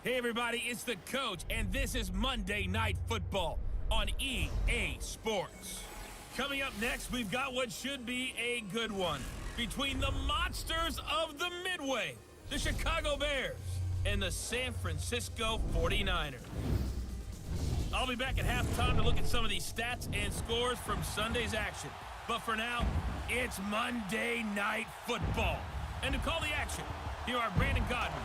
Hey everybody, it's the coach, and this is Monday Night Football on EA Sports. Coming up next, we've got what should be a good one between the monsters of the Midway, the Chicago Bears, and the San Francisco 49ers. I'll be back at halftime to look at some of these stats and scores from Sunday's action. But for now, it's Monday Night Football. And to call the action, here are Brandon Godwin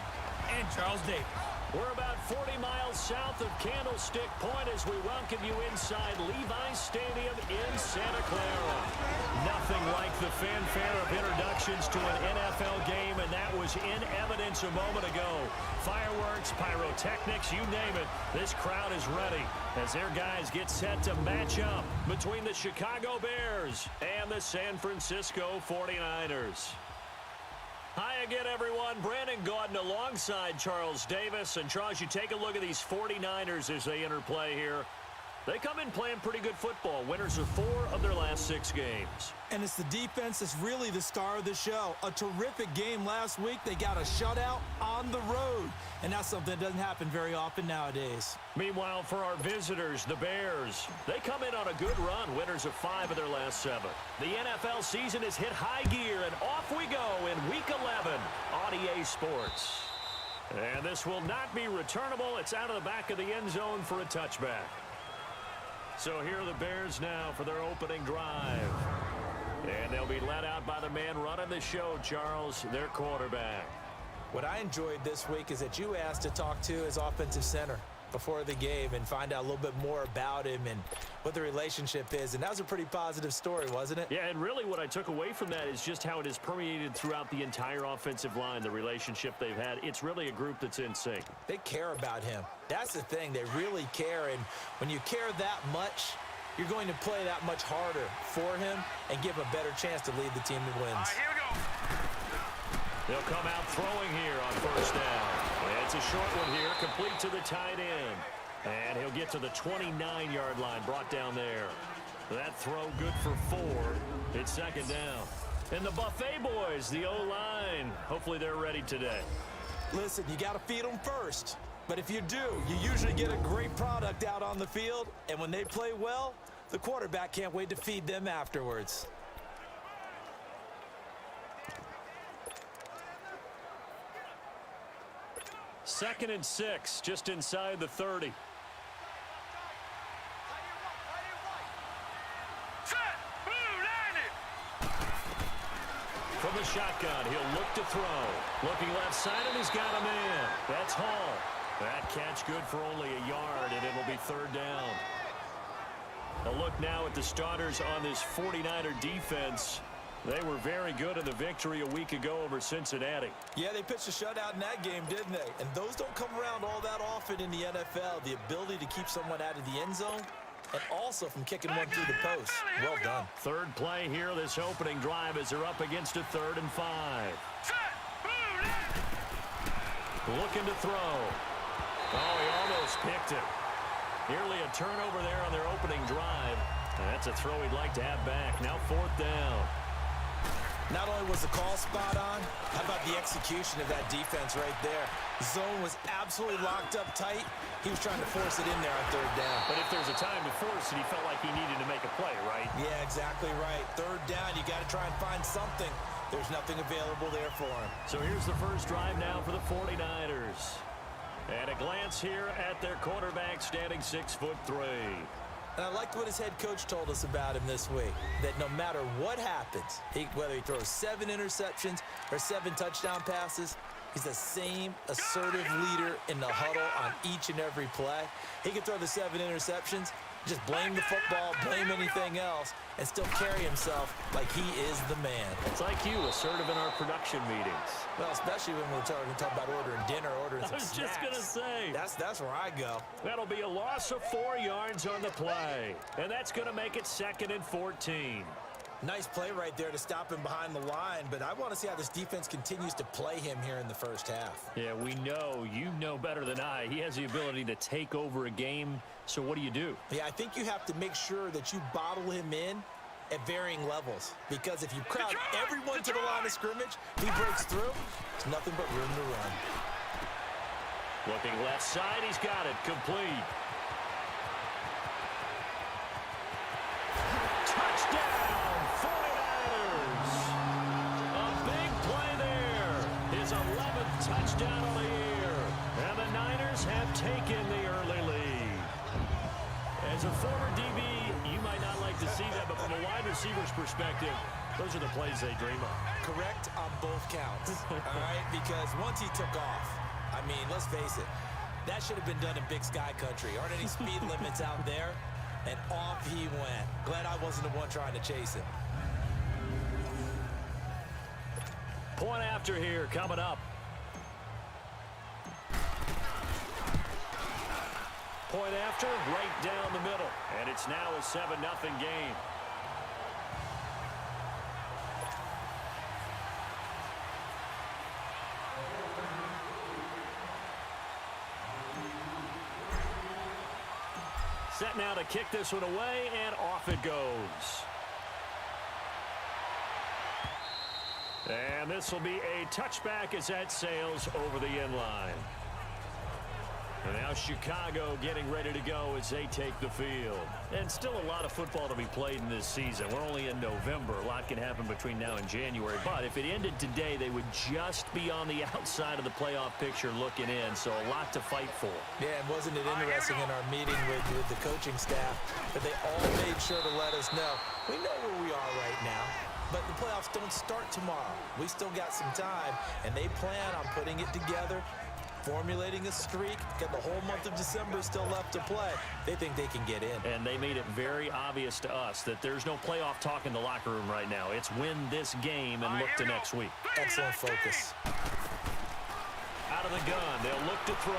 and Charles Davis. We're about 40 miles south of Candlestick Point as we welcome you inside Levi's Stadium in Santa Clara. Nothing like the fanfare of introductions to an NFL game, and that was in evidence a moment ago. Fireworks, pyrotechnics, you name it. This crowd is ready as their guys get set to match up between the Chicago Bears and the San Francisco 49ers. Hi again, everyone. Brandon Gaudin alongside Charles Davis. And, Charles, you take a look at these 49ers as they interplay here. They come in playing pretty good football. Winners of 4 of their last 6 games. And it's the defense that's really the star of the show. A terrific game last week. They got a shutout on the road. And that's something that doesn't happen very often nowadays. Meanwhile, for our visitors, the Bears, they come in on a good run. Winners of 5 of their last 7. The NFL season has hit high gear, and off we go in Week 11 on EA Sports. And this will not be returnable. It's out of the back of the end zone for a touchback. So here are the Bears now for their opening drive. And they'll be led out by the man running the show, Charles, their quarterback. What I enjoyed this week is that you asked to talk to his offensive center before the game and find out a little bit more about him and what the relationship is. And that was a pretty positive story, wasn't it? Yeah, and really what I took away from that is just how it has permeated throughout the entire offensive line, the relationship they've had. It's really a group that's in sync. They care about him. That's the thing. They really care. And when you care that much, you're going to play that much harder for him and give him a better chance to lead the team to wins. All right, here we go. They'll come out throwing here on first down. It's a short one here, complete to the tight end. And he'll get to the 29-yard line, brought down there. That throw good for 4. It's second down. And the Buffet boys, the O-line, hopefully they're ready today. Listen, you got to feed them first. But if you do, you usually get a great product out on the field. And when they play well, the quarterback can't wait to feed them afterwards. Second and 6, just inside the 30. From the shotgun, he'll look to throw. Looking left side, and he's got a man. That's Hall. That catch good for only a yard, and it'll be third down. A look now at the starters on this 49er defense. They were very good in the victory a week ago over Cincinnati. Yeah, they pitched a shutout in that game, didn't they? And those don't come around all that often in the NFL. The ability to keep someone out of the end zone and also from kicking one through the post. Well done. Third play here, this opening drive as they're up against a 3rd and 5. Looking to throw. Oh, he almost picked it. Nearly a turnover there on their opening drive. That's a throw he'd like to have back. Now 4th down. Not only was the call spot on, how about the execution of that defense right there? The zone was absolutely locked up tight. He was trying to force it in there on 3rd down. But if there's a time to force it, he felt like he needed to make a play, right? Yeah, exactly right. 3rd down, you got to try and find something. There's nothing available there for him. So here's the first drive now for the 49ers. And a glance here at their quarterback, standing 6'3". And I liked what his head coach told us about him this week, that no matter what happens, whether he throws 7 interceptions or 7 touchdown passes, he's the same assertive leader in the huddle on each and every play. He can throw the 7 interceptions, just blame the football, blame anything else, and still carry himself like he is the man. It's like you, assertive in our production meetings. Well, especially when we're talking about ordering dinner, ordering some snacks. I was just going to say. That's where I go. That'll be a loss of 4 yards on the play. And that's going to make it 2nd and 14. Nice play right there to stop him behind the line, but I want to see how this defense continues to play him here in the first half. Yeah, we know. You know better than I. He has the ability to take over a game, so what do you do? Yeah, I think you have to make sure that you bottle him in at varying levels, because if you crowd everyone to the line of scrimmage, he breaks through, there's nothing but room to run. Looking left side, he's got it. Complete. Touchdown, 49ers. A big play there. His 11th touchdown of the year. And the Niners have taken the early lead. As a former DB, you might not like to see that, but from a wide receiver's perspective, those are the plays they dream of. Correct on both counts, all right? Because once he took off, I mean, let's face it, that should have been done in Big Sky country. Aren't any speed limits out there? And off he went. Glad I wasn't the one trying to chase him. Point after here coming up. Point after, right down the middle. And it's now a 7-0 game. Set now to kick this one away, and off it goes. And this will be a touchback as that sails over the end line. And now Chicago getting ready to go as they take the field. And still a lot of football to be played in this season. We're only in November. A lot can happen between now and January. But if it ended today, they would just be on the outside of the playoff picture looking in. So a lot to fight for. Yeah, and wasn't it interesting in our meeting with the coaching staff that they all made sure to let us know, we know where we are right now, but the playoffs don't start tomorrow. We still got some time, and they plan on putting it together, formulating a streak. Got the whole month of December still left to play. They think they can get in. And they made it very obvious to us that there's no playoff talk in the locker room right now. It's win this game and look to next week. Excellent focus. Out of the gun, they'll look to throw.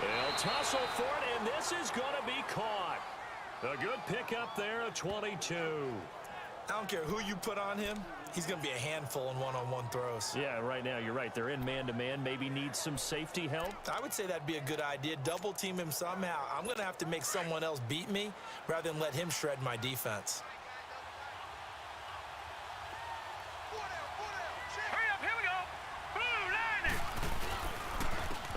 They'll tussle for it, and this is going to be caught. A good pickup there, a 22. I don't care who you put on him. He's going to be a handful in one-on-one throws. Yeah, right now, you're right. They're in man-to-man. Maybe need some safety help. I would say that'd be a good idea. Double team him somehow. I'm going to have to make someone else beat me rather than let him shred my defense. Hurry up, here we go. Blue 90.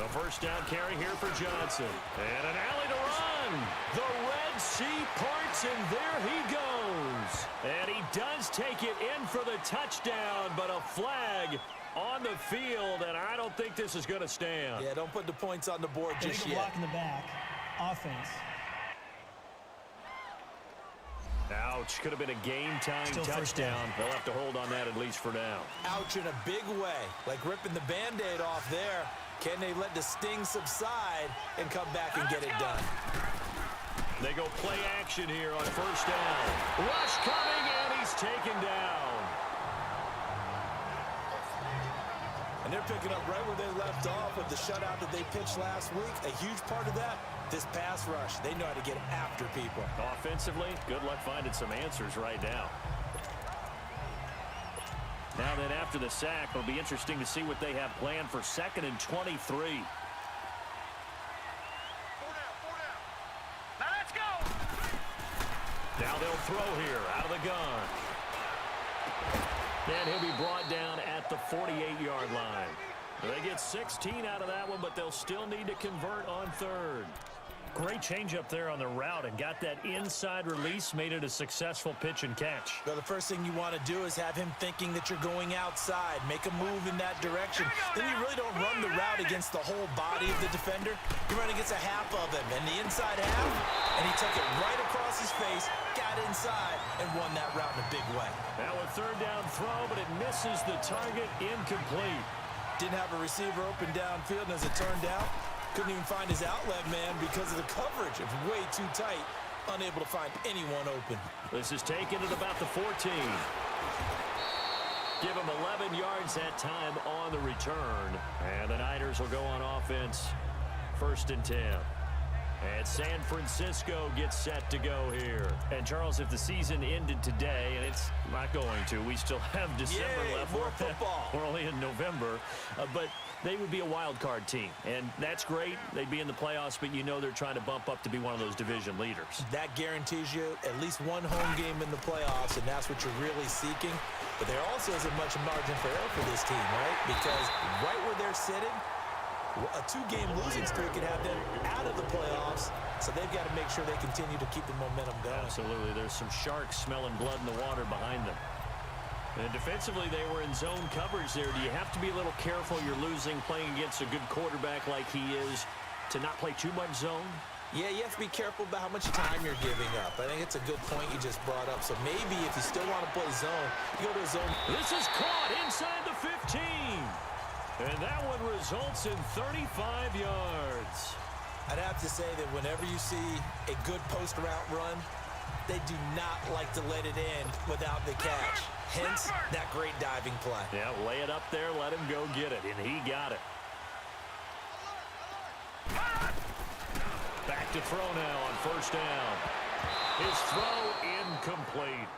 The first down carry here for Johnson. And an alley to run. The Red Sea parts, and there he goes. And he does take it in for the touchdown, but a flag on the field, and I don't think this is going to stand. Yeah, don't put the points on the board just yet. Block in the back. Offense. Ouch. Could have been a game-time touchdown. They'll have to hold on that at least for now. Ouch in a big way. Like ripping the Band-Aid off there. Can they let the sting subside and come back and get it done? They go play action here on first down. Rush coming, and he's taken down. And they're picking up right where they left off with the shutout that they pitched last week. A huge part of that, this pass rush. They know how to get after people. Offensively, good luck finding some answers right now. Now then, after the sack, it'll be interesting to see what they have planned for 2nd and 23. Now let's go. Now they'll throw here out of the gun. And he'll be brought down at the 48-yard line. They get 16 out of that one, but they'll still need to convert on 3rd. Great change up there on the route and got that inside release, made it a successful pitch and catch. Well, the first thing you want to do is have him thinking that you're going outside. Make a move in that direction. Then you really don't run the route against the whole body of the defender. You run against a half of him, and the inside half, and he took it right across his face, got inside, and won that route in a big way. Now a 3rd down throw, but it misses the target, incomplete. Didn't have a receiver open downfield, and as it turned out, couldn't even find his outlet man because of the coverage. It was way too tight, unable to find anyone open. This is taken at about the 14. Give him 11 yards that time on the return. And the Niners will go on offense, 1st and 10. And San Francisco gets set to go here. And, Charles, if the season ended today, and it's not going to, we still have December left. More football. We're only in November. But they would be a wild card team. And that's great. They'd be in the playoffs, but you know they're trying to bump up to be one of those division leaders. That guarantees you at least one home game in the playoffs, and that's what you're really seeking. But there also isn't much margin for error for this team, right? Because right where they're sitting, A 2-game losing streak could have them out of the playoffs, so they've got to make sure they continue to keep the momentum going. Absolutely. There's some sharks smelling blood in the water behind them. And defensively, they were in zone coverage there. Do you have to be a little careful? You're losing, playing against a good quarterback like he is, to not play too much zone? Yeah, you have to be careful about how much time you're giving up. I think it's a good point you just brought up. So maybe if you still want to play zone, you go to a zone. This is caught inside the 15. And that one results in 35 yards. I'd have to say that whenever you see a good post route run, they do not like to let it end without the catch. Hence, that great diving play. Yeah, lay it up there, let him go get it, and he got it. Back to throw now on first down. His throw incomplete.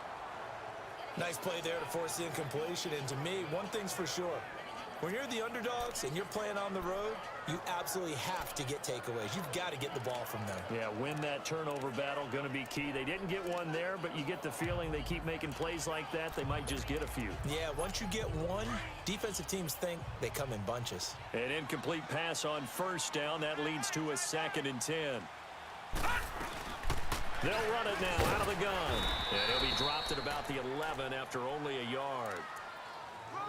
Nice play there to force the incompletion. And to me, one thing's for sure. When you're the underdogs and you're playing on the road, you absolutely have to get takeaways. You've got to get the ball from them. Yeah, win that turnover battle, going to be key. They didn't get one there, but you get the feeling they keep making plays like that, they might just get a few. Yeah, once you get one, defensive teams think they come in bunches. An incomplete pass on first down. That leads to a 2nd and 10. They'll run it now out of the gun. And he'll be dropped at about the 11 after only a yard.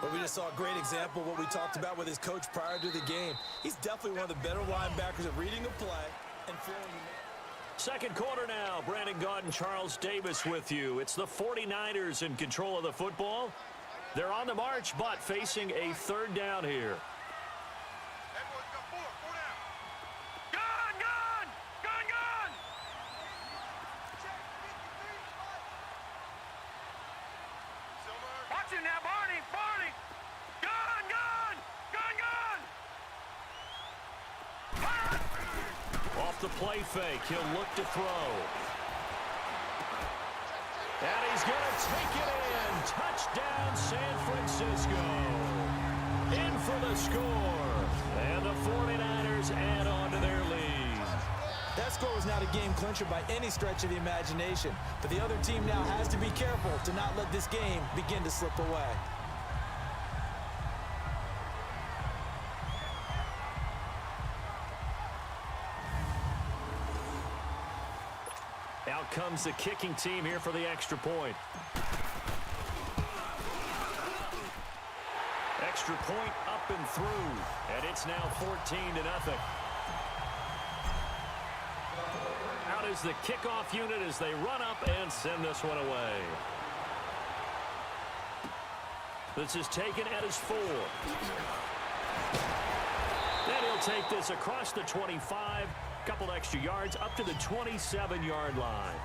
But we just saw a great example of what we talked about with his coach prior to the game. He's definitely one of the better linebackers at reading a play and feeling. Second quarter now. Brandon Gaudin, Charles Davis with you. It's the 49ers in control of the football. They're on the march, but facing a 3rd down here. Now, Barney, Barney! Gun, gun! Gun, gun! Off the play fake, he'll look to throw. And he's going to take it in. Touchdown, San Francisco. In for the score. And the 49ers add on to their lead. That score was not a game clincher by any stretch of the imagination, but the other team now has to be careful to not let this game begin to slip away. Out comes the kicking team here for the extra point. Extra point up and through, and it's now 14-0. Out is the kickoff unit as they run up and send this one away. This is taken at his 4. Then he'll take this across the 25, couple extra yards up to the 27-yard line.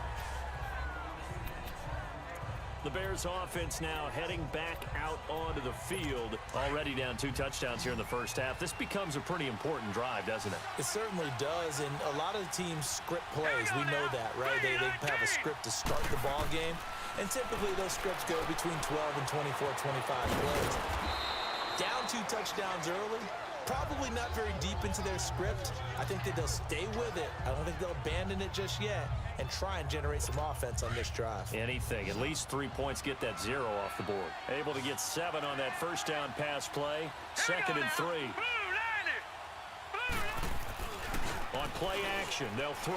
The Bears offense now heading back out onto the field. Already down 2 touchdowns here in the first half. This becomes a pretty important drive, doesn't it? It certainly does, and a lot of the teams script plays. We know that, right? They have a script to start the ball game, and typically those scripts go between 12 and 24, 25 plays. Down 2 touchdowns early, probably not very deep into their script. I think that they'll stay with it. I don't think they'll abandon it just yet and try and generate some offense on this drive. Anything. At least 3 points, get that 0 off the board. Able to get 7 on that first down pass play. 2nd and 3. On play action, they'll throw.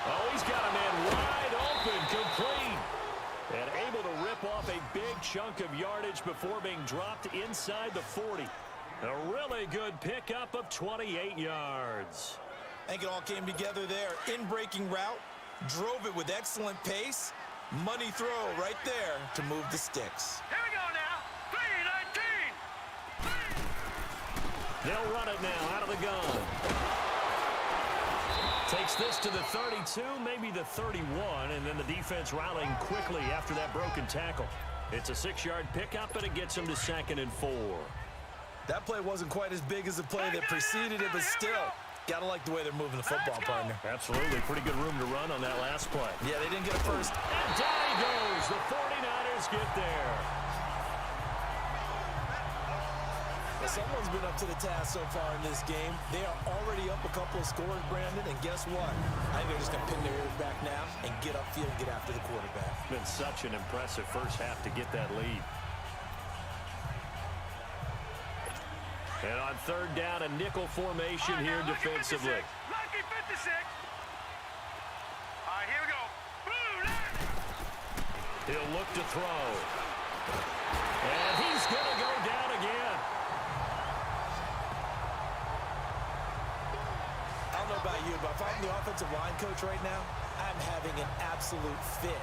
Oh, he's got a man wide open, complete. And able to rip off a big chunk of yardage before being dropped inside the 40. A really good pickup of 28 yards. I think it all came together there. In-breaking route, drove it with excellent pace. Money throw right there to move the sticks. Here we go now. 3-19. They'll run it now out of the gun. Takes this to the 32, maybe the 31, and then the defense rallying quickly after that broken tackle. It's a 6-yard pickup, and it gets him to 2nd and 4. That play wasn't quite as big as the play that preceded it, but still, gotta like the way they're moving the football, partner. Absolutely. Pretty good room to run on that last play. Yeah, they didn't get a first. And down he goes. The 49ers get there. Well, someone's been up to the task so far in this game. They are already up a couple of scores, Brandon, and guess what? I think they're just going to pin their ears back now and get upfield and get after the quarterback. It's been such an impressive first half to get that lead. And on third down, a nickel formation here defensively. Lucky 56. All right, here we go. Blue line. He'll look to throw. And he's going to go down again. I don't know about you, but if I'm the offensive line coach right now, I'm having an absolute fit.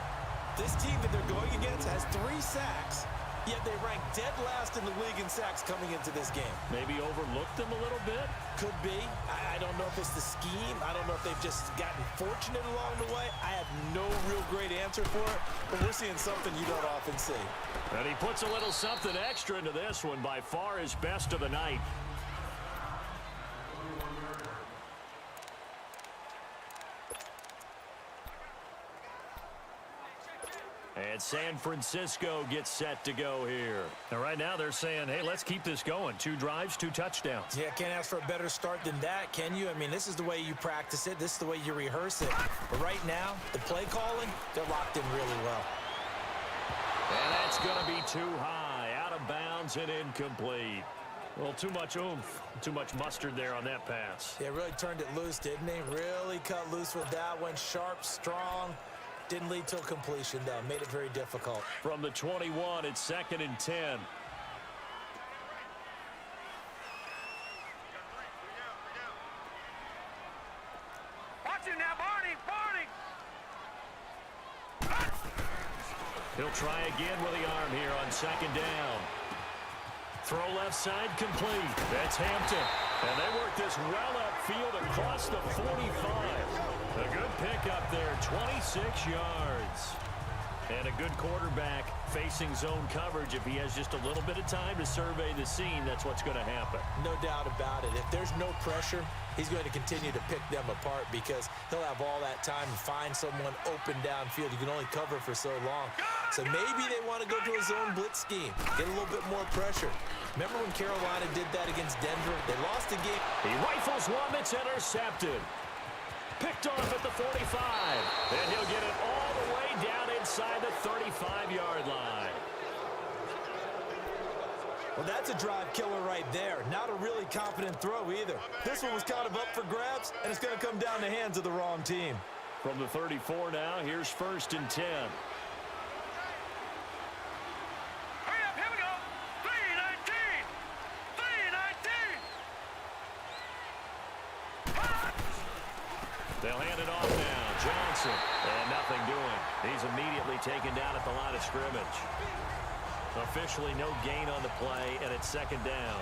This team that they're going against has 3 sacks, yet they rank dead last in the league in sacks coming into this game. Maybe overlooked them a little bit? Could be. I don't know if it's the scheme. I don't know if they've just gotten fortunate along the way. I have no real great answer for it, but we're seeing something you don't often see. And he puts a little something extra into this one, by far his best of the night. And San Francisco gets set to go here. And right now they're saying, hey, let's keep this going. 2 drives, 2 touchdowns. Yeah, can't ask for a better start than that, can you? I mean, this is the way you practice it. This is the way you rehearse it. But right now, the play calling, they're locked in really well. And that's going to be too high, out of bounds and incomplete. Well, too much oomph, too much mustard there on that pass. Yeah, really turned it loose, didn't he? Really cut loose with that one. Sharp, strong. Didn't lead to a completion, though. Made it very difficult. From the 21, it's 2nd and 10. Watch him now, Barney. He'll try again with the arm here on 2nd down. Throw left side complete. That's Hampton. And they work this well upfield across the 45. A good pickup there, 26 yards. And a good quarterback facing zone coverage. If he has just a little bit of time to survey the scene, that's what's going to happen. No doubt about it. If there's no pressure, he's going to continue to pick them apart because he'll have all that time to find someone open downfield. You can only cover for so long. So maybe they want to go to a zone blitz scheme, get a little bit more pressure. Remember when Carolina did that against Denver? They lost the game. He rifles one that's intercepted. Picked off at the 45. And he'll get it all the way down inside the 35-yard line. Well, that's a drive killer right there. Not a really confident throw either. This one was kind of up for grabs, and it's going to come down the hands of the wrong team. From the 34 now, here's 1st and 10. Hurry up, here we go. 319. 319. They'll hand it off now. Johnson. And nothing doing. He's immediately taken down at the line of scrimmage. Officially no gain on the play, and it's 2nd down.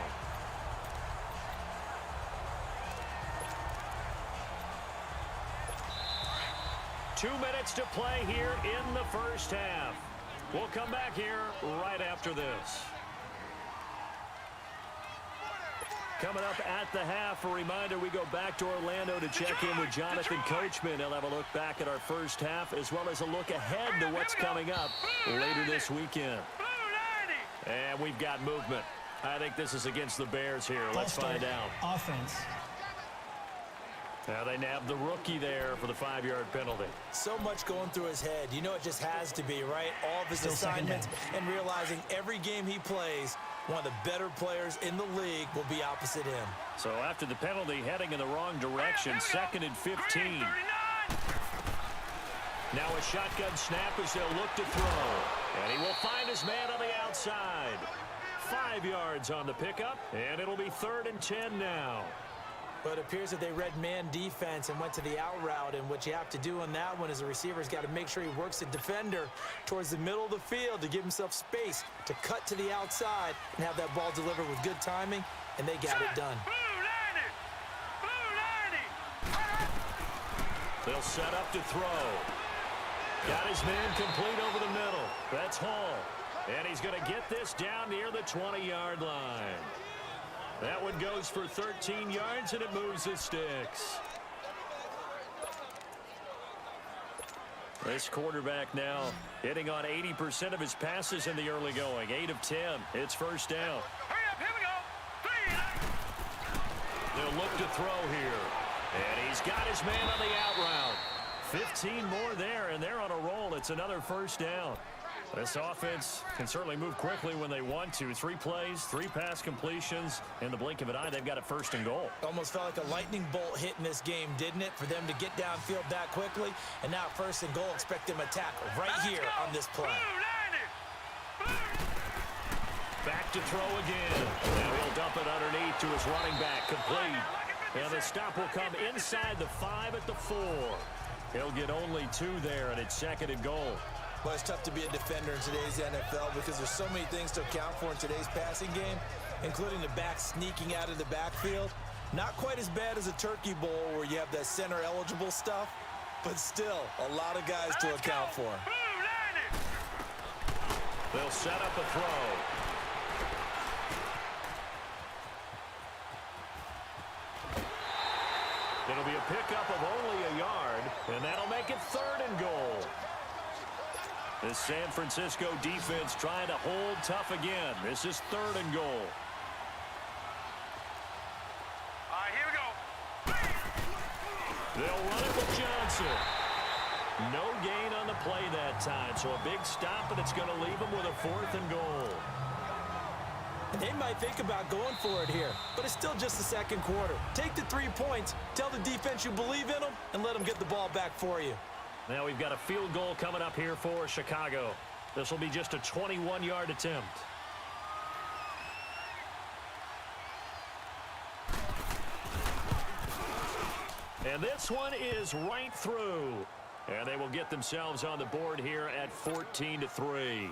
Two minutes to play here in the first half. We'll come back here right after this. Coming up at the half, a reminder, we go back to Orlando to check in with Jonathan Coachman. He'll have a look back at our first half as well as a look ahead to what's coming up later this weekend. And we've got movement. I think this is against the Bears here. Let's find out. Offense. Now they nabbed the rookie there for the 5-yard penalty. So much going through his head. You know it just has to be, right? All of his assignments and realizing every game he plays, one of the better players in the league will be opposite him. So after the penalty, heading in the wrong direction, 2nd and 15. Now a shotgun snap as they'll look to throw. And he will find his man on the outside. 5 yards on the pickup, and it'll be 3rd and 10 now. But it appears that they read man defense and went to the out route, and what you have to do on that one is the receiver's got to make sure he works the defender towards the middle of the field to give himself space to cut to the outside and have that ball delivered with good timing, and they got it done. They'll set up to throw. Got his man complete over the middle. That's Hall. And he's going to get this down near the 20-yard line. That one goes for 13 yards, and it moves the sticks. This quarterback now hitting on 80% of his passes in the early going. 8 of 10. It's 1st down. Hurry up, here we go. 3. They'll look to throw here. And he's got his man on the out route. 15 more there, and they're on a roll. It's another 1st down. This offense can certainly move quickly when they want to. 3 plays, 3 pass completions. In the blink of an eye, they've got a 1st and goal. Almost felt like a lightning bolt hit in this game, didn't it? For them to get downfield that quickly. And now 1st and goal, expect them to attack right here on this play. Back to throw again. Now he'll dump it underneath to his running back. Complete. And the stop will come inside the 5 at the 4. He'll get only 2 there, and it's 2nd and goal. Well, it's tough to be a defender in today's NFL because there's so many things to account for in today's passing game, including the back sneaking out of the backfield. Not quite as bad as a turkey bowl where you have that center-eligible stuff, but still a lot of guys to account for. They'll set up a throw. It'll be a pickup of only a yard, and that'll make it 3rd and goal. The San Francisco defense trying to hold tough again. This is 3rd and goal. All right, here we go. They'll run it with Johnson. No gain on the play that time, so a big stop, and it's going to leave them with a 4th and goal. And they might think about going for it here, but it's still just the 2nd quarter. Take the 3 points, tell the defense you believe in them, and let them get the ball back for you. Now we've got a field goal coming up here for Chicago. This will be just a 21-yard attempt. And this one is right through. And they will get themselves on the board here at 14-3.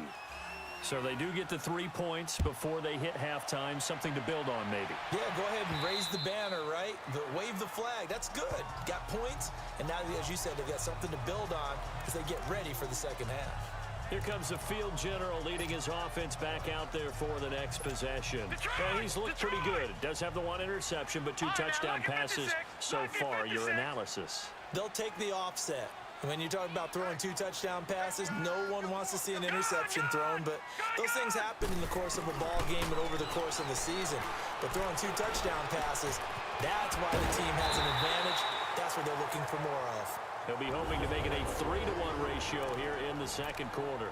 So they do get the 3 points before they hit halftime. Something to build on, maybe. Yeah, go ahead and raise the banner, right? Wave the flag. That's good. Got points, and now, as you said, they've got something to build on as they get ready for the 2nd half. Here comes the field general leading his offense back out there for the next possession. And he's looked pretty good. Does have the 1 interception, but 2 touchdown passes so far. Your analysis. They'll take the offset. When you talk about throwing 2 touchdown passes, no one wants to see an interception thrown, but those things happen in the course of a ball game and over the course of the season. But throwing 2 touchdown passes, that's why the team has an advantage. That's what they're looking for more of. They'll be hoping to make it a 3-to-1 ratio here in the 2nd quarter.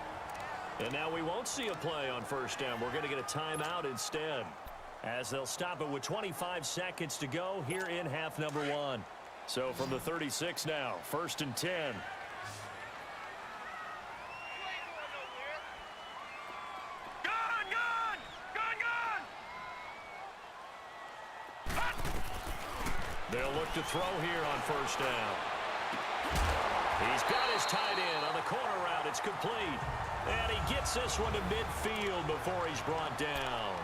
And now we won't see a play on 1st down. We're going to get a timeout instead, as they'll stop it with 25 seconds to go here in half number 1. So from the 36 now, 1st and 10. They'll look to throw here on 1st down. He's got his tight end on the corner route. It's complete. And he gets this one to midfield before he's brought down.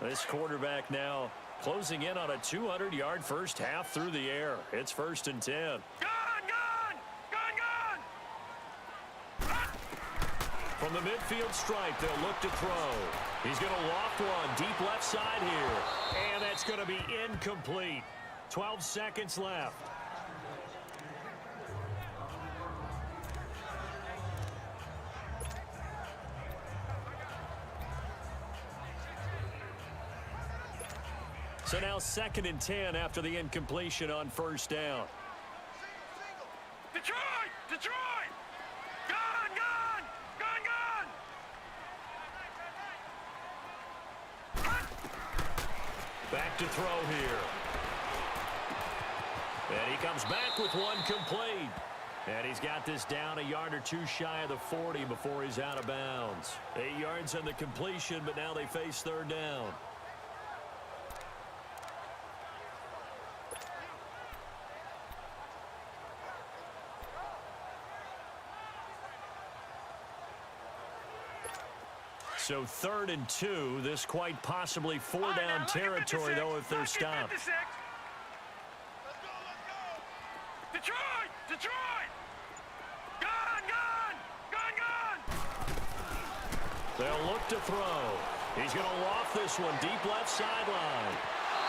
This quarterback now closing in on a 200-yard 1st half through the air. It's 1st and 10. From the midfield stripe, they'll look to throw. He's going to loft one deep left side here. And that's going to be incomplete. 12 seconds left. So now 2nd and 10 after the incompletion on 1st down. Detroit! Detroit! Gun! Gun! Gun! Gun! Back to throw here. And he comes back with one complete. And he's got this down a yard or 2 shy of the 40 before he's out of bounds. 8 yards on the completion, but now they face 3rd down. So 3rd and 2. This quite possibly 4-down territory, though, if they're stopped. Let's go! Detroit! Detroit! Gun! Gun! Gun! Gun! They'll look to throw. He's going to loft this one deep left sideline.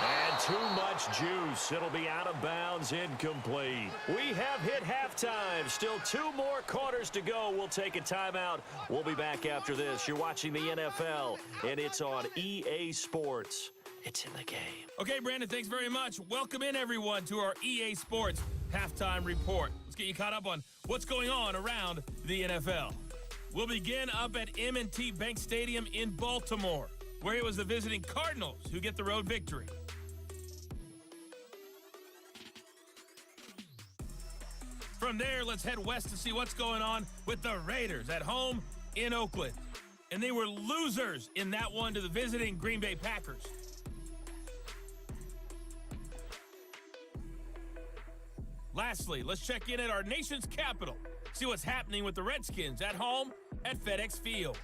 And too much juice. It'll be out of bounds, incomplete. We have hit halftime. Still 2 more quarters to go. We'll take a timeout. We'll be back after this. You're watching the NFL, and it's on EA Sports. It's in the game. Okay, Brandon, thanks very much. Welcome in, everyone, to our EA Sports Halftime Report. Let's get you caught up on what's going on around the NFL. We'll begin up at M&T Bank Stadium in Baltimore, where it was the visiting Cardinals who get the road victory. From there, let's head west to see what's going on with the Raiders at home in Oakland. And they were losers in that one to the visiting Green Bay Packers. Lastly, let's check in at our nation's capital, see what's happening with the Redskins at home at FedEx Field.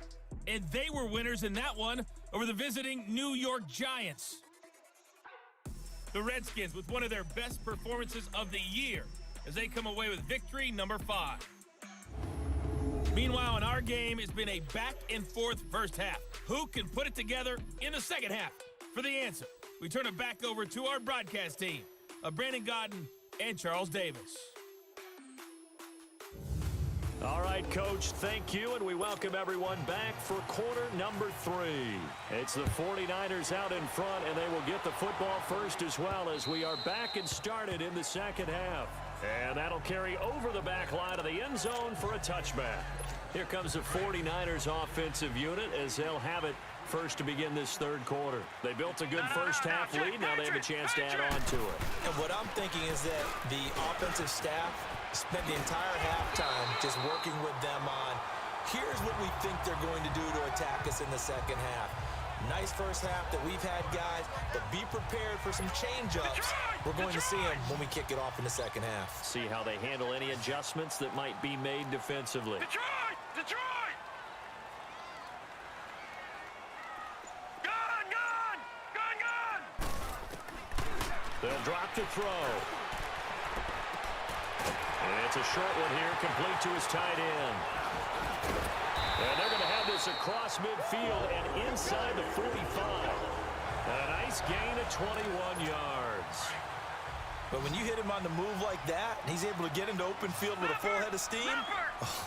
And they were winners in that one over the visiting New York Giants. The Redskins with one of their best performances of the year as they come away with victory number 5. Meanwhile, in our game, it's been a back-and-forth first half. Who can put it together in the second half? For the answer, we turn it back over to our broadcast team of Brandon Godden and Charles Davis. All right, Coach, thank you, and we welcome everyone back for quarter number 3. It's the 49ers out in front, and they will get the football first as well as we are back and started in the second half. And that'll carry over the back line of the end zone for a touchback. Here comes the 49ers offensive unit as they'll have it first to begin this third quarter. They built a good first half lead. Now they have a chance to add on to it. And what I'm thinking is that the offensive staff spent the entire halftime just working with them on, here's what we think they're going to do to attack us in the second half. Nice first half that we've had, guys, but be prepared for some change-ups. We're going to see them when we kick it off in the second half. See how they handle any adjustments that might be made defensively. Detroit! Detroit! Gun! Gun! Gun! Gun! They'll drop to throw. And it's a short one here, complete to his tight end. And they're going to have this across midfield and inside the 45. A nice gain of 21 yards. But when you hit him on the move like that, and he's able to get into open field with a full head of steam,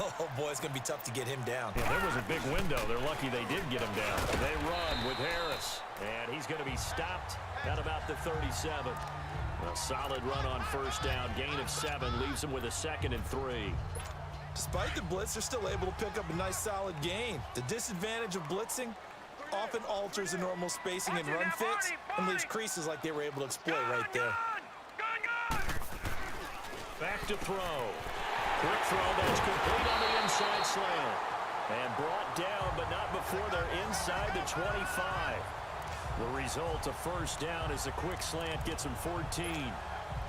oh boy, it's going to be tough to get him down. Yeah, there was a big window. They're lucky they did get him down. They run with Harris, and he's going to be stopped at about the 37. A solid run on first down. Gain of 7 leaves him with a 2nd and 3. Despite the blitz, they're still able to pick up a nice solid gain. The disadvantage of blitzing often alters the normal spacing and run fits and leaves creases like they were able to exploit right there. Back to throw. Quick throw that's complete on the inside slant. And brought down, but not before they're inside the 25. The result, a first down as the quick slant gets him 14.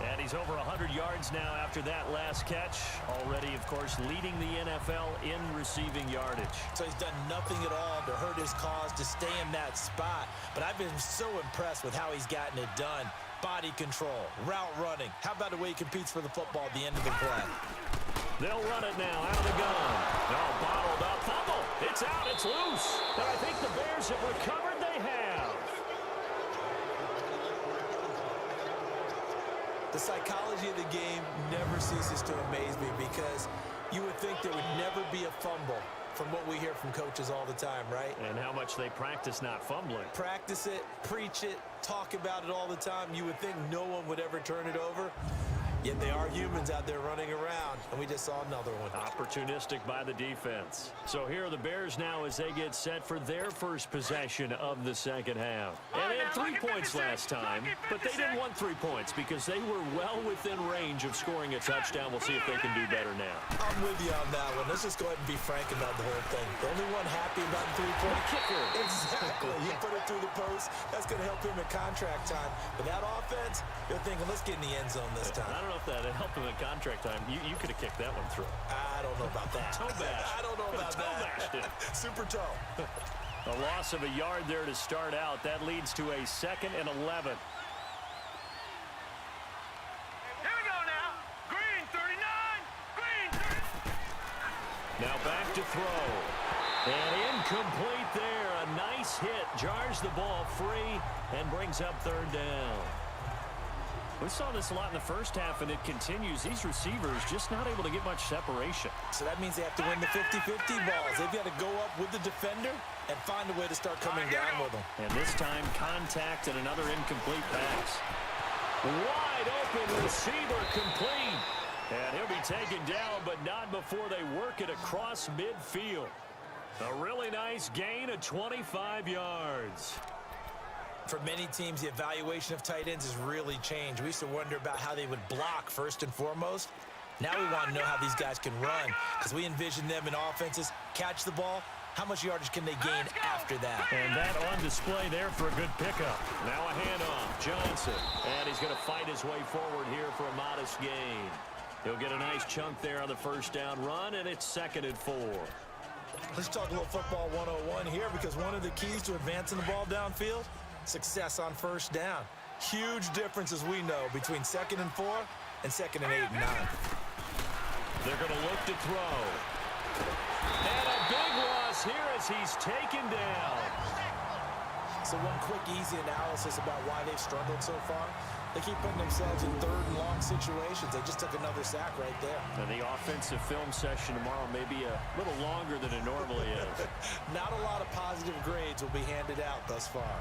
And he's over 100 yards now after that last catch. Already, of course, leading the NFL in receiving yardage. So he's done nothing at all to hurt his cause to stay in that spot. But I've been so impressed with how he's gotten it done. Body control, route running. How about the way he competes for the football at the end of the play? They'll run it now out of the gun. No, bottled up. Fumble. It's out. It's loose. And I think the Bears have recovered. They have. The psychology of the game never ceases to amaze me because you would think there would never be a fumble from what we hear from coaches all the time, right? And how much they practice not fumbling. Practice it, preach it, talk about it all the time. You would think no one would ever turn it over. Yet they are humans out there running around, and we just saw another one. Opportunistic by the defense. So here are the Bears now as they get set for their first possession of the second half. And they had 3 points last time, but they didn't want 3 points because they were well within range of scoring a touchdown. We'll see if they can do better now. I'm with you on that one. Let's just go ahead and be frank about the whole thing. The only one happy about the three-point kicker. Exactly. You put it through the post. That's going to help him at contract time. But that offense, you're thinking, let's get in the end zone this time. I don't know if that helped him at contract time. You could have kicked that one through. I don't know about that. Toe bash. I don't know about that. Super toe. A loss of a yard there to start out. That leads to a 2nd and 11. Here we go now. Green 39. Green 30. Now back to throw. And incomplete there. A nice hit. Jars the ball free and brings up 3rd down. We saw this a lot in the first half, and it continues. These receivers just not able to get much separation. So that means they have to win the 50-50 balls. They've got to go up with the defender and find a way to start coming down with them. And this time, contact and another incomplete pass. Wide open receiver complete. And he'll be taken down, but not before they work it across midfield. A really nice gain of 25 yards. For many teams, the evaluation of tight ends has really changed. We used to wonder about how they would block first and foremost. Now we want to know how these guys can run, because we envision them in offenses catch the ball. How much yardage can they gain after that? And that on display there for a good pickup. Now a handoff, Johnson. And he's going to fight his way forward here for a modest gain. He'll get a nice chunk there on the first down run, and it's 2nd and 4. Let's talk a little football 101 here, because one of the keys to advancing the ball downfield, success on first down. Huge difference, as we know, between 2nd and 4 and 2nd and 8 and 9. They're going to look to throw. And a big loss here as he's taken down. So one quick, easy analysis about why they've struggled so far. They keep putting themselves in 3rd and long situations. They just took another sack right there. And the offensive film session tomorrow may be a little longer than it normally is. Not a lot of positive grades will be handed out thus far.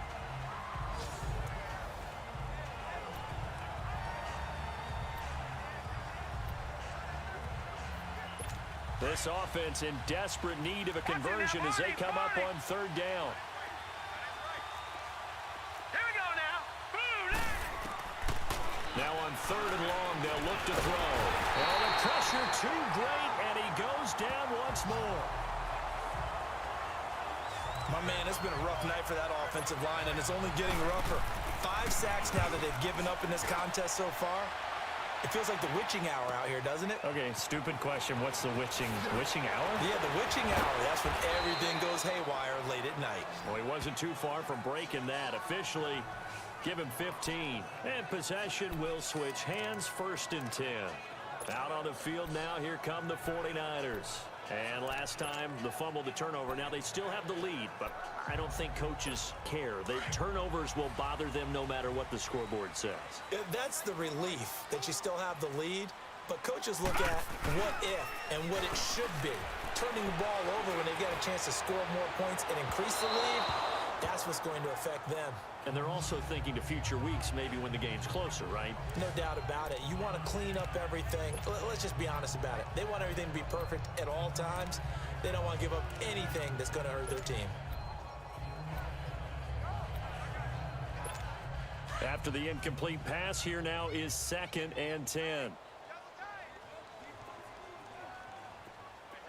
This offense in desperate need of a conversion as they come up on 3rd down. Here we go now. Boom. Now on 3rd and long, they'll look to throw. Oh, the pressure too great, and he goes down once more. My man, it's been a rough night for that offensive line, and it's only getting rougher. 5 sacks now that they've given up in this contest so far. It feels like the witching hour out here, doesn't it? Okay, stupid question. What's the witching hour? Yeah, the witching hour. That's when everything goes haywire late at night. Well, he wasn't too far from breaking that. Officially, give him 15. And possession will switch hands, 1st and 10. Out on the field now, here come the 49ers. And last time, the fumble, the turnover. Now they still have the lead, but I don't think coaches care. The turnovers will bother them no matter what the scoreboard says. That's the relief that you still have the lead, but coaches look at what if and what it should be. Turning the ball over when they get a chance to score more points and increase the lead, that's what's going to affect them. And they're also thinking to future weeks, maybe when the game's closer, right? No doubt about it. You want to clean up everything. Let's just be honest about it. They want everything to be perfect at all times. They don't want to give up anything that's going to hurt their team. After the incomplete pass, here now is 2nd and 10.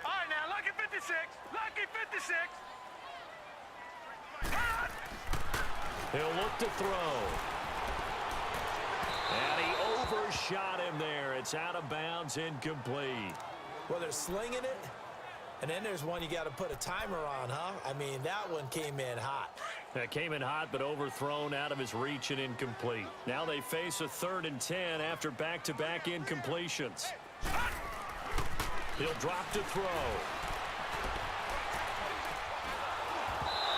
All right, now, lucky 56. Lucky 56. He'll look to throw. And he overshot him there. It's out of bounds, incomplete. Well, they're slinging it, and then there's one you got to put a timer on, huh? I mean, that one came in hot. That came in hot, but overthrown, out of his reach and incomplete. Now they face a 3rd and 10 after back-to-back incompletions. He'll drop to throw.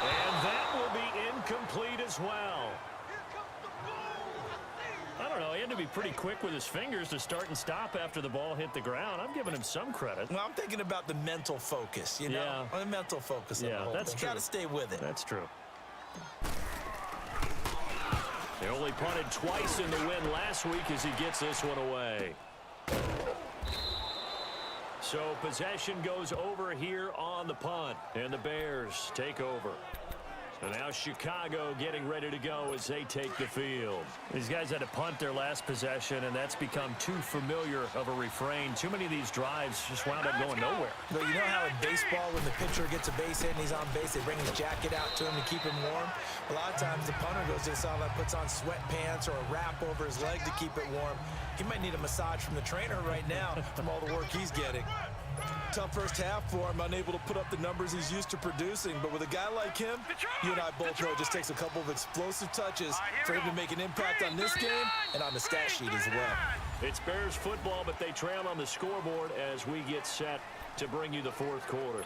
And that will be incomplete as well. I don't know. He had to be pretty quick with his fingers to start and stop after the ball hit the ground. I'm giving him some credit. Well, I'm thinking about the mental focus, you know? Yeah. The mental focus of the whole that's thing. true. Got to stay with it. That's true. They only punted twice in the win last week as he gets this one away. So possession goes over here on the punt, and the Bears take over. So now Chicago getting ready to go as they take the field. These guys had to punt their last possession, and that's become too familiar of a refrain. Too many of these drives just wound up going nowhere. But you know how in baseball, when the pitcher gets a base hit and he's on base, they bring his jacket out to him to keep him warm? A lot of times the punter goes to the sideline, puts on sweatpants or a wrap over his leg to keep it warm. He might need a massage from the trainer right now from all the work he's getting. Tough first half for him, unable to put up the numbers he's used to producing. But with a guy like him, you and I both know it just takes a couple of explosive touches for him to make an impact on this game and on the stat sheet as well. It's Bears football, but they trail on the scoreboard as we get set to bring you the 4th quarter.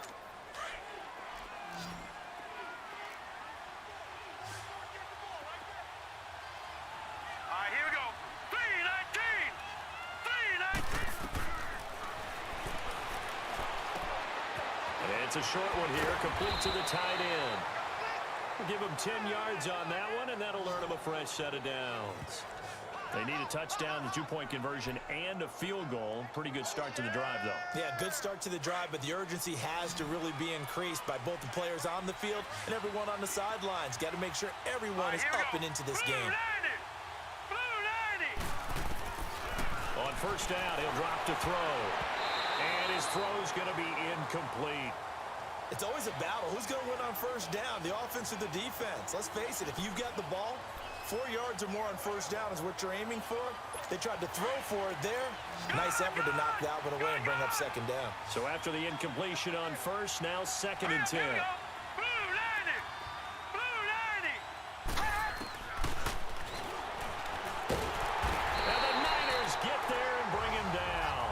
All right, here we go. 3, It's a short one here, complete to the tight end. We'll give him 10 yards on that one, and that'll earn him a fresh set of downs. They need a touchdown, the two-point conversion, and a field goal. Pretty good start to the drive, though. Yeah, good start to the drive, but the urgency has to really be increased by both the players on the field and everyone on the sidelines. Got to make sure everyone is up and into this game. On first down, he'll drop to throw. And his throw's going to be incomplete. It's always a battle. Who's going to win on first down, the offense or the defense? Let's face it, if you've got the ball, 4 yards or more on first down is what you're aiming for. They tried to throw for it there. Nice effort to knock that one away and bring up second down. So after the incompletion on first, now 2nd and 10. And the Niners get there and bring him down.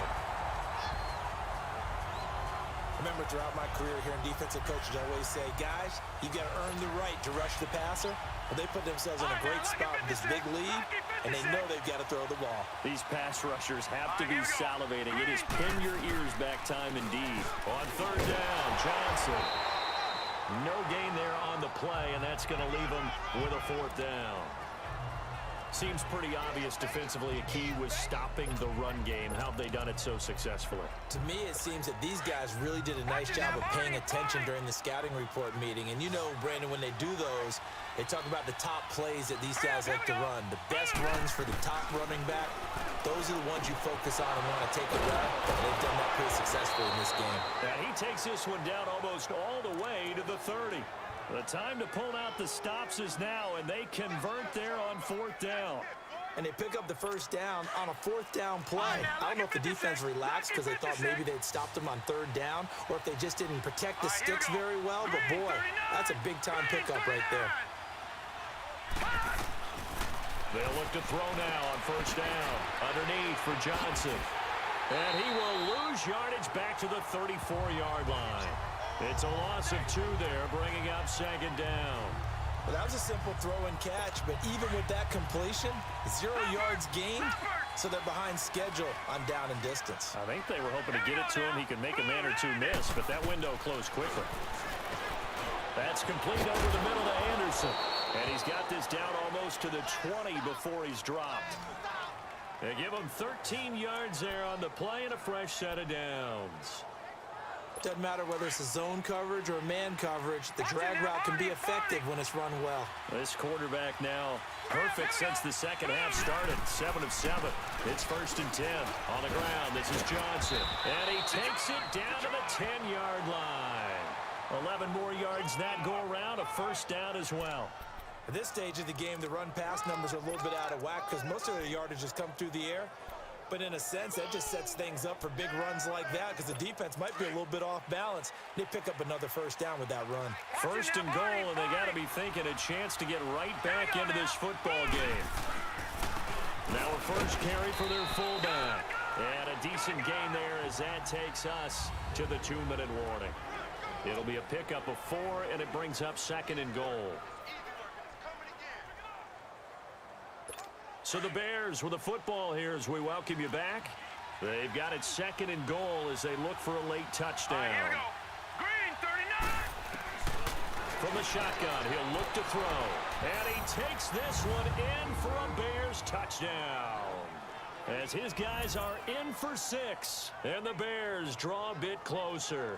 Remember, throughout my career here in defensive coaches, I always say, guys, you got to earn the right to rush the passer. Well, they put themselves in a great spot with this big lead, and they know they've got to throw the ball. These pass rushers have to be salivating. It is pin your ears back time indeed. On third down, Johnson. No gain there on the play, and that's going to leave him with a 4th down. Seems pretty obvious defensively. A key was stopping the run game. How have they done it so successfully? To me, it seems that these guys really did a nice job of paying attention during the scouting report meeting. And you know, Brandon, when they do those, they talk about the top plays that these guys like to run. The best runs for the top running back, those are the ones you focus on and want to take a run. And they've done that pretty successfully in this game. And he takes this one down almost all the way to the 30. The time to pull out the stops is now, and they convert there on 4th down. And they pick up the first down on a 4th down play. I don't know if the defense relaxed because they thought maybe they'd stopped them on 3rd down, or if they just didn't protect the sticks very well. But, boy, that's a big-time pickup right there. They'll look to throw now on first down. Underneath for Johnson. And he will lose yardage back to the 34-yard line. It's a loss of 2 there, bringing up 2nd down. Well, that was a simple throw and catch, but even with that completion, 0 yards gained, so they're behind schedule on down and distance. I think they were hoping to get it to him. He could make a man or two miss, but that window closed quickly. That's complete over the middle to Anderson. And he's got this down almost to the 20 before he's dropped. They give him 13 yards there on the play and a fresh set of downs. Doesn't matter whether it's a zone coverage or a man coverage, the drag route can be effective when it's run well. This quarterback now perfect since the second half started. 7 of 7. It's 1st and 10. On the ground, this is Johnson. And he takes it down to the 10-yard line. 11 more yards that go around, a first down as well. At this stage of the game, the run-pass numbers are a little bit out of whack because most of their yardage has come through the air. But in a sense, that just sets things up for big runs like that because the defense might be a little bit off balance. They pick up another first down with that run. 1st and goal, and they got to be thinking a chance to get right back into this football game. Now a first carry for their fullback. And a decent gain there as that takes us to the 2-minute warning. It'll be a pickup of 4, and it brings up 2nd and goal. So the Bears with the football here as we welcome you back. They've got it 2nd and goal as they look for a late touchdown. Here we go. Green, 39. From the shotgun, he'll look to throw. And he takes this one in for a Bears touchdown. As his guys are in for 6. And the Bears draw a bit closer.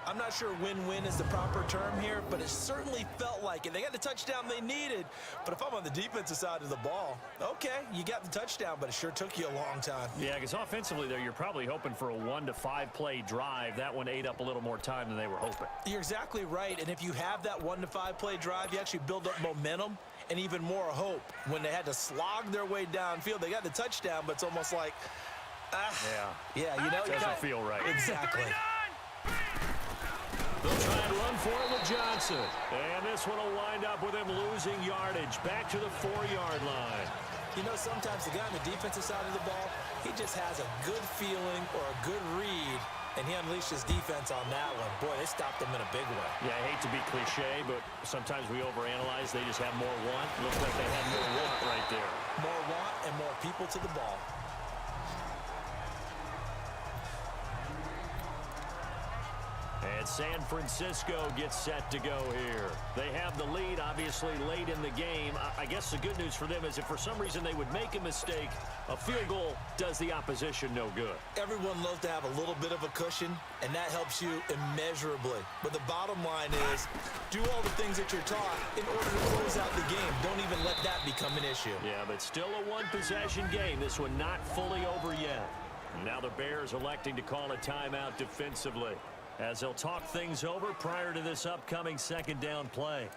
I'm not sure win-win is the proper term here, but it certainly felt like it. They got the touchdown they needed, but if I'm on the defensive side of the ball, okay, you got the touchdown, but it sure took you a long time. Yeah, because offensively there, you're probably hoping for a 1 to 5 play drive. That one ate up a little more time than they were hoping. You're exactly right, and if you have that 1 to 5 play drive, you actually build up momentum and even more hope. When they had to slog their way downfield, they got the touchdown, but it's almost like, you know, it doesn't feel right. Exactly. They'll try and run for it with Johnson. And this one will wind up with him losing yardage back to the 4-yard line. You know, sometimes the guy on the defensive side of the ball, he just has a good feeling or a good read, and he unleashed his defense on that one. Boy, they stopped him in a big way. Yeah, I hate to be cliche, but sometimes we overanalyze. They just have more want. Looks like they had more want right there. More want and more people to the ball. And San Francisco gets set to go here. They have the lead, obviously, late in the game. I guess the good news for them is if for some reason they would make a mistake, a field goal does the opposition no good. Everyone loves to have a little bit of a cushion, and that helps you immeasurably. But the bottom line is, do all the things that you're taught in order to close out the game. Don't even let that become an issue. Yeah, but still a one-possession game. This one not fully over yet. Now the Bears electing to call a timeout defensively, as they'll talk things over prior to this upcoming second down play.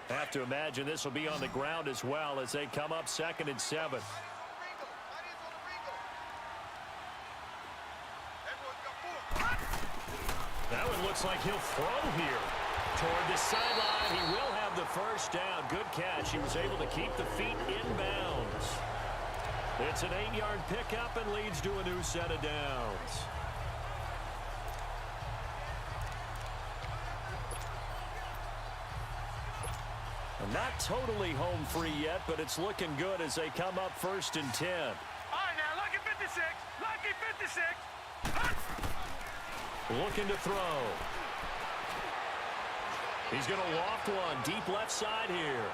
Have to imagine this will be on the ground as well as they come up 2nd and 7. That one looks like he'll throw here. Toward the sideline, he will have the first down. Good catch. He was able to keep the feet in bounds. It's an 8-yard pickup and leads to a new set of downs. Not totally home free yet, but it's looking good as they come up 1st and 10. All right, now, lucky 56. Lucky 56. Looking to throw. He's going to loft one deep left side here.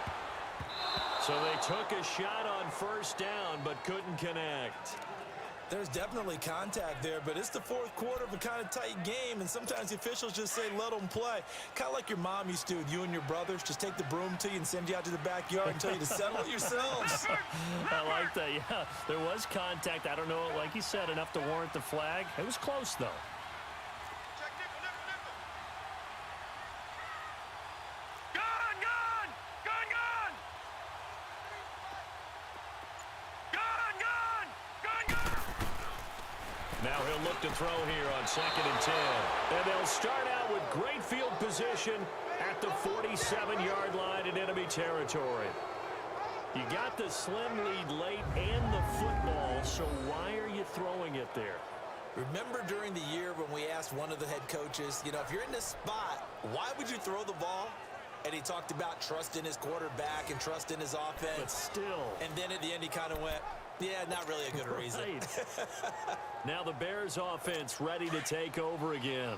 So they took a shot on 1st down, but couldn't connect. There's definitely contact there, but it's the 4th quarter of a kind of tight game, and sometimes the officials just say, let them play. Kind of like your mom used to with you and your brothers. Just take the broom to you and send you out to the backyard and tell you to settle it yourselves. I like that, yeah. There was contact. I don't know, like you said, enough to warrant the flag. It was close, though. Now he'll look to throw here on 2nd and 10. And they'll start out with great field position at the 47-yard line in enemy territory. You got the slim lead late and the football, so why are you throwing it there? Remember during the year when we asked one of the head coaches, you know, if you're in this spot, why would you throw the ball? And he talked about trust in his quarterback and trust in his offense. But still. And then at the end he kind of went, yeah, not really a good reason. Right. Now the Bears offense ready to take over again.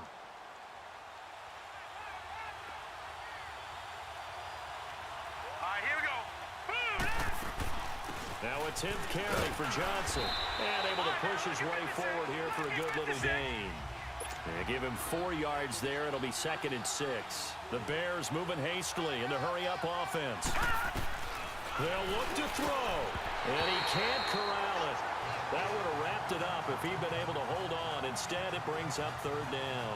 All right, here we go. Boom! Now a 10th carry for Johnson. And able to push his way forward here for a good little gain. They give him 4 yards there. It'll be 2nd and 6. The Bears moving hastily in the hurry-up offense. They'll look to throw. And he can't corral it. That would have wrapped it up if he'd been able to hold on. Instead, it brings up 3rd down.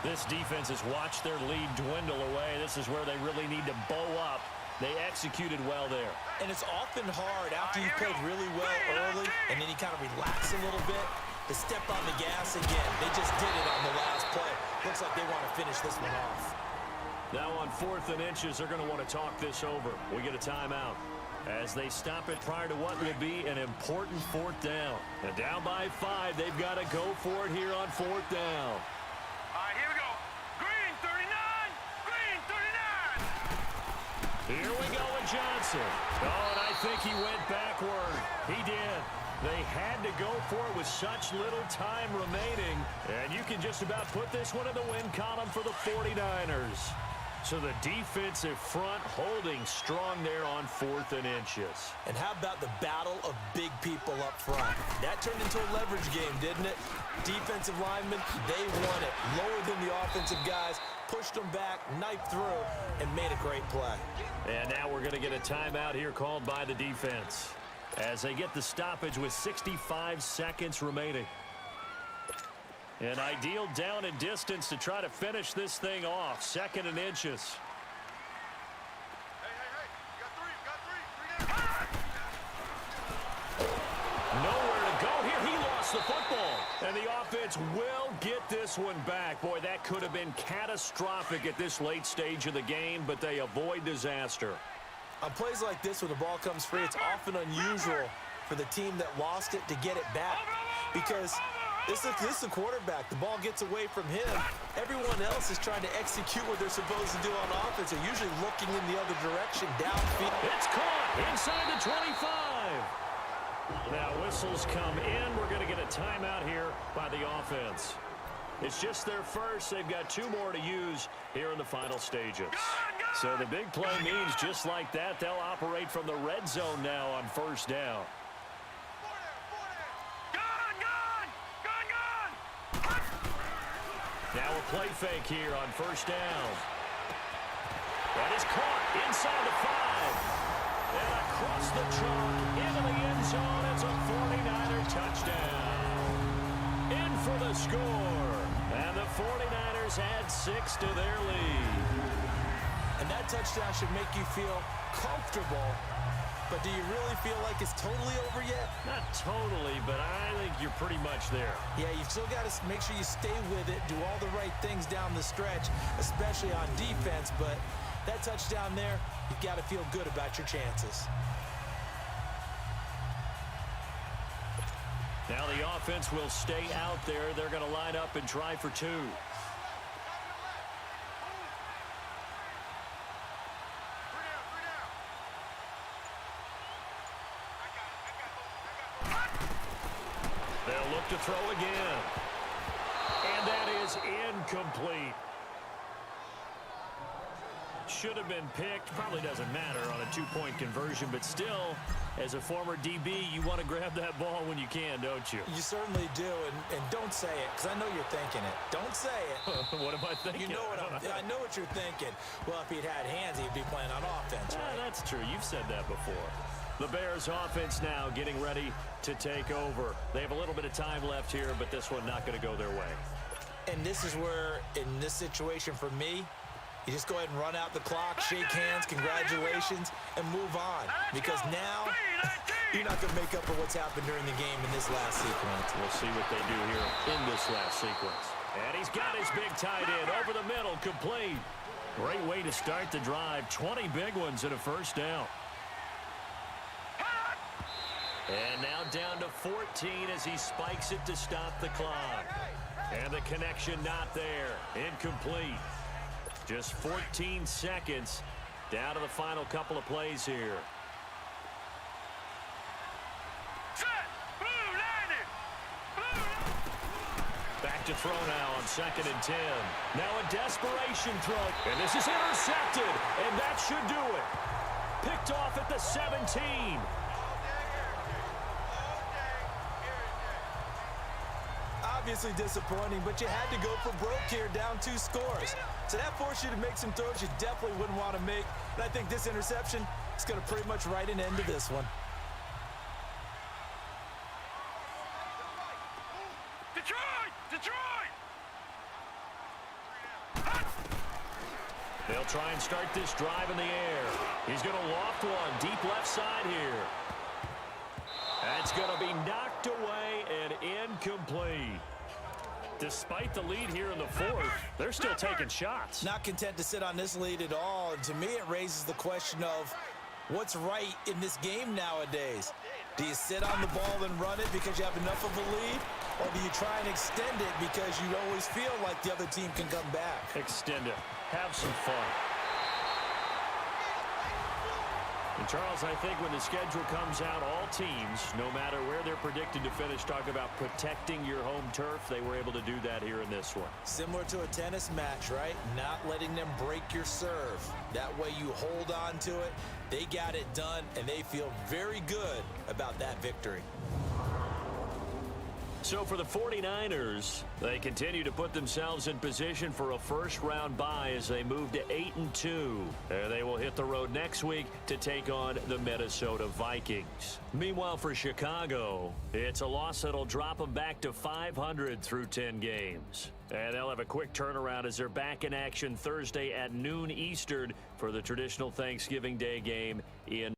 This defense has watched their lead dwindle away. This is where they really need to bow up. They executed well there. And it's often hard after you played really well early and then you kind of relax a little bit to step on the gas again. They just did it on the last play. Looks like they want to finish this one off. Now on 4th and inches, they're going to want to talk this over. We get a timeout as they stop it prior to what will be an important 4th down. And down by 5, they've got to go for it here on 4th down. All right, here we go. Green 39. Green 39. Here we go with Johnson. Oh, and I think he went backward. He did. They had to go for it with such little time remaining. And you can just about put this one in the win column for the 49ers. So the defensive front holding strong there on 4th and inches. And how about the battle of big people up front? That turned into a leverage game, didn't it? Defensive linemen, they won it. Lower than the offensive guys, pushed them back, knifed through, and made a great play. And now we're going to get a timeout here called by the defense as they get the stoppage with 65 seconds remaining. An ideal down and distance to try to finish this thing off. 2nd and inches. Hey. Nowhere to go here. He lost the football. And the offense will get this one back. Boy, that could have been catastrophic at this late stage of the game, but they avoid disaster. On plays like this where the ball comes free, it's often unusual for the team that lost it to get it back because This is the quarterback. The ball gets away from him. Everyone else is trying to execute what they're supposed to do on offense. They're usually looking in the other direction, downfield. It's caught inside the 25. Now whistles come in. We're going to get a timeout here by the offense. It's just their first. They've got 2 more to use here in the final stages. So the big play means just like that, they'll operate from the red zone now on first down. Now a play fake here on first down. That is caught inside the 5. And across the chalk into the end zone. It's a 49er touchdown. In for the score. And the 49ers add 6 to their lead. And that touchdown should make you feel comfortable. But do you really feel like it's totally over yet? Not totally, but I think you're pretty much there. Yeah, you've still got to make sure you stay with it, do all the right things down the stretch, especially on defense. But that touchdown there, you've got to feel good about your chances. Now the offense will stay out there. They're going to line up and try for 2. They'll look to throw again. And that is incomplete. Should have been picked. Probably doesn't matter on a 2-point conversion, but still, as a former DB, you want to grab that ball when you can, don't you? You certainly do, and don't say it, because I know you're thinking it. Don't say it. What am I thinking? You know what I know what you're thinking. Well, if he'd had hands, he'd be playing on offense, right? That's true. You've said that before. The Bears offense now getting ready to take over. They have a little bit of time left here, but this one not going to go their way. And this is where, in this situation for me, you just go ahead and run out the clock, shake hands, congratulations, and move on. Because now, you're not going to make up for what's happened during the game in this last sequence. We'll see what they do here in this last sequence. And he's got his big tight end over the middle, complete. Great way to start the drive. 20 big ones and a first down. And now down to 14 as he spikes it to stop the clock. And the connection not there. Incomplete. Just 14 seconds down to the final couple of plays here. Back to throw now on 2nd and 10. Now a desperation throw. And this is intercepted. And that should do it. Picked off at the 17. Obviously disappointing, but you had to go for broke here, down 2 scores. So that forced you to make some throws you definitely wouldn't want to make. And I think this interception is going to pretty much write an end to this one. Detroit! They'll try and start this drive in the air. He's going to loft one deep left side here. That's going to be knocked away and incomplete. Despite the lead here in the 4th, they're still taking shots. Not content to sit on this lead at all. And to me, it raises the question of what's right in this game nowadays. Do you sit on the ball and run it because you have enough of a lead? Or do you try and extend it because you always feel like the other team can come back? Extend it. Have some fun. And Charles, I think when the schedule comes out, all teams, no matter where they're predicted to finish, talk about protecting your home turf. They were able to do that here in this one. Similar to a tennis match, right? Not letting them break your serve. That way you hold on to it. They got it done, and they feel very good about that victory. So for the 49ers, they continue to put themselves in position for a first-round bye as they move to 8-2. They will hit the road next week to take on the Minnesota Vikings. Meanwhile, for Chicago, it's a loss that'll drop them back to 500 through 10 games. And they'll have a quick turnaround as they're back in action Thursday at noon Eastern for the traditional Thanksgiving Day game in